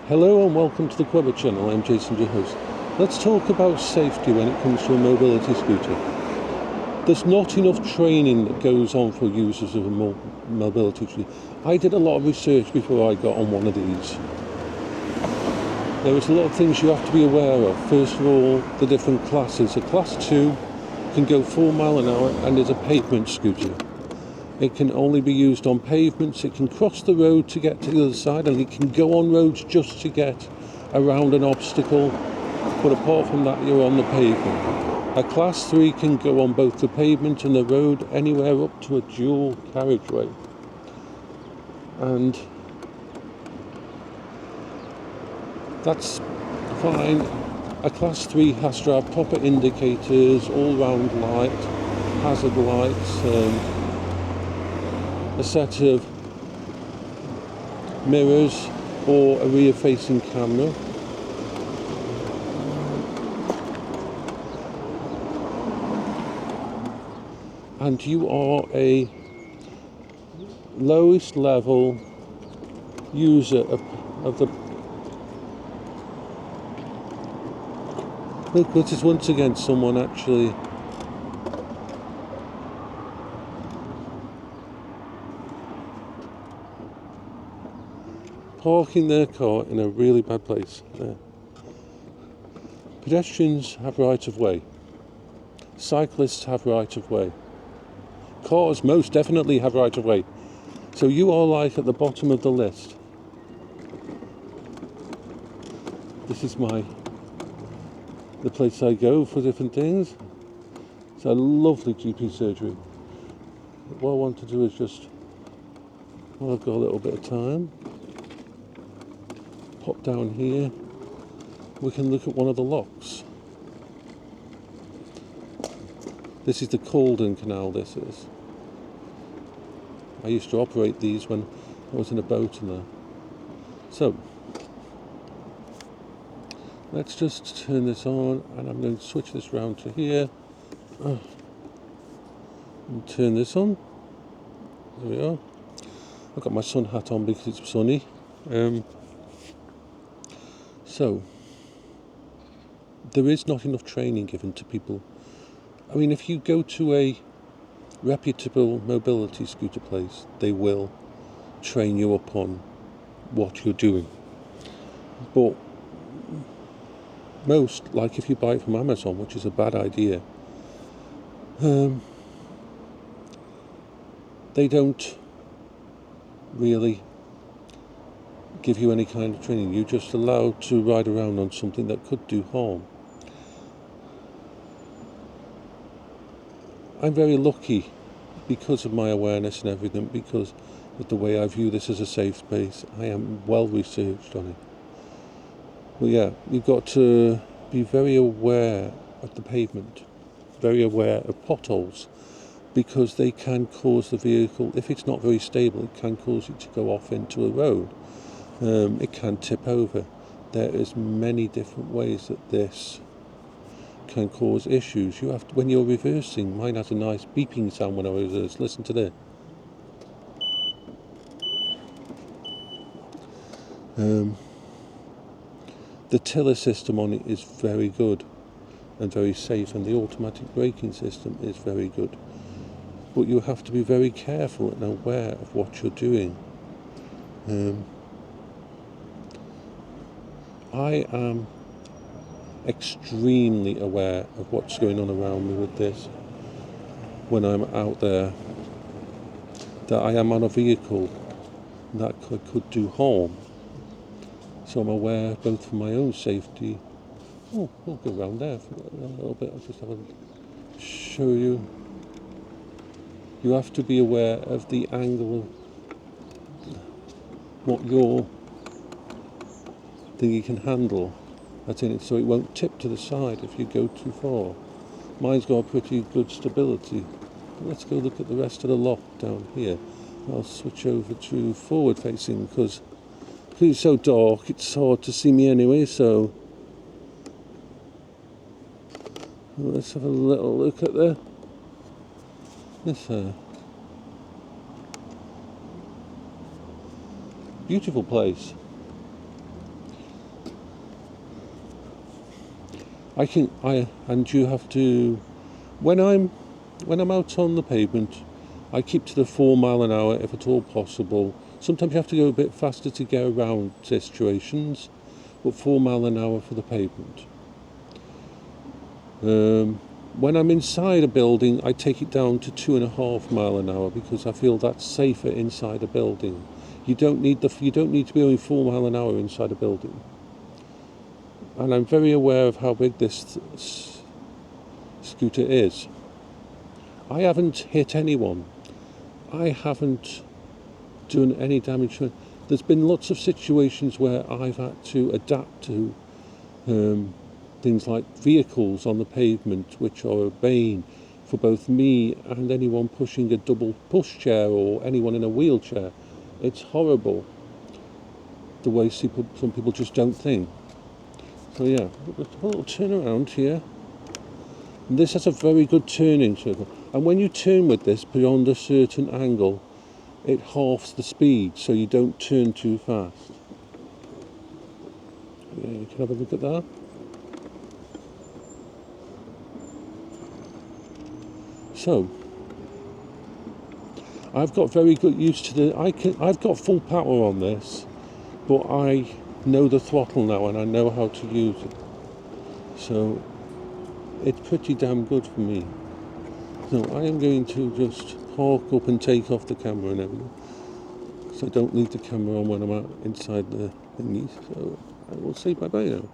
Hello and welcome to the Quebber channel. I'm Jason, your host. Let's talk about safety when it comes to a mobility scooter. There's not enough training that goes on for users of a mobility scooter. I did a lot of research before I got on one of these. There is a lot of things you have to be aware of. First of all, the different classes. A class 2 can go 4 miles an hour and is a pavement scooter. It can only be used on pavements, it can cross the road to get to the other side, and it can go on roads just to get around an obstacle, but apart from that you're on the pavement. A class 3 can go on both the pavement and the road, anywhere up to a dual carriageway. And that's fine. A class 3 has to have proper indicators, all-round light, hazard lights, a set of mirrors or a rear-facing camera. And you are a lowest level user of the... Look, this is once again someone actually parking their car in a really bad place. There. Pedestrians have right of way. Cyclists have right of way. Cars most definitely have right of way. So you are like at the bottom of the list. This is the place I go for different things. It's a lovely GP surgery. What I want to do is just, well, I've got a little bit of time. Pop down here, we can look at one of the locks. This is the Calden Canal, this is. I used to operate these when I was in a boat in there. So, let's just turn this on, and I'm going to switch this round to here. And turn this on. There we are. I've got my sun hat on because it's sunny. So, there is not enough training given to people. I mean, if you go to a reputable mobility scooter place, they will train you up on what you're doing. But most, like if you buy it from Amazon, which is a bad idea, they don't really give you any kind of training. You're just allowed to ride around on something that could do harm. I'm very lucky because of my awareness and everything, because of the way I view this as a safe space. I am well researched on it. But yeah, you've got to be very aware of the pavement, very aware of potholes, because they can cause the vehicle, if it's not very stable, it can cause it to go off into a road. It can tip over. There is many different ways that this can cause issues. You have to, when you're reversing, mine has a nice beeping sound when I reverse. Listen to that. The tiller system on it is very good and very safe, and the automatic braking system is very good. But you have to be very careful and aware of what you're doing. I am extremely aware of what's going on around me with this when I'm out there, that I am on a vehicle that could do harm. So I'm aware both for my own safety. Oh, we'll go around there for a little bit. I'll just have a show you. You have to be aware of the angle of what your thingy can handle. That's in it, so it won't tip to the side if you go too far. Mine's got a pretty good stability. Let's go look at the rest of the lock down here. I'll switch over to forward facing because it's so dark, it's hard to see me anyway, so let's have a little look at this beautiful place. and you have to, when I'm out on the pavement, I keep to the 4 mile an hour if at all possible. Sometimes you have to go a bit faster to get around situations, but 4 mile an hour for the pavement. When I'm inside a building, I take it down to 2.5 mile an hour because I feel that's safer inside a building. You don't need to be going 4 mile an hour inside a building. And I'm very aware of how big this scooter is. I haven't hit anyone. I haven't done any damage. There's been lots of situations where I've had to adapt to things like vehicles on the pavement, which are a bane for both me and anyone pushing a double pushchair or anyone in a wheelchair. It's horrible the way some people just don't think. So yeah, a little turn around here. And this has a very good turning circle. And when you turn with this beyond a certain angle, it halves the speed so you don't turn too fast. Yeah, you can have a look at that. So, I've got very good use to I've got full power on this, but I know the throttle now and I know how to use it. So, it's pretty damn good for me. So I am going to just park up and take off the camera and everything. So I don't leave the camera on when I'm out inside the thingy. So I will say bye-bye now.